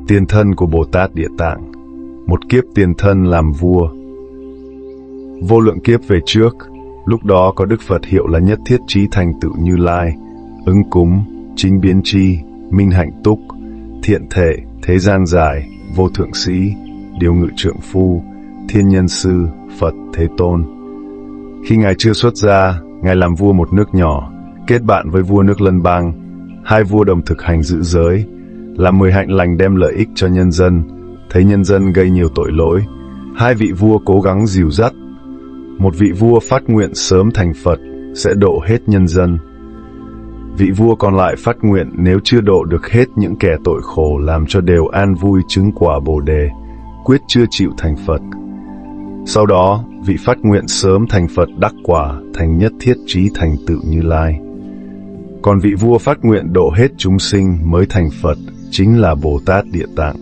Tiền thân của Bồ Tát Địa Tạng. Một kiếp tiền thân làm vua. Vô lượng kiếp về trước, lúc đó có Đức Phật hiệu là Nhất Thiết Chí Thành Tựu Như Lai, ứng cúng, chính biến tri, minh hạnh túc, thiện thể, thế gian giải, vô thượng sĩ, điều ngự trượng phu, thiên nhân sư, Phật Thế Tôn. Khi Ngài chưa xuất gia, Ngài làm vua một nước nhỏ, kết bạn với vua nước Lân Bang. Hai vua đồng thực hành giữ giới, làm 10 hạnh lành đem lợi ích cho nhân dân. Thấy nhân dân gây nhiều tội lỗi, hai vị vua cố gắng dìu dắt. Một vị vua phát nguyện sớm thành Phật, sẽ độ hết nhân dân. Vị vua còn lại phát nguyện nếu chưa độ được hết những kẻ tội khổ làm cho đều an vui chứng quả Bồ Đề, quyết chưa chịu thành Phật. Sau đó, vị phát nguyện sớm thành Phật đắc quả, thành Nhất Thiết Chí Thành Tựu Như Lai. Còn vị vua phát nguyện độ hết chúng sinh mới thành Phật, chính là Bồ Tát Địa Tạng.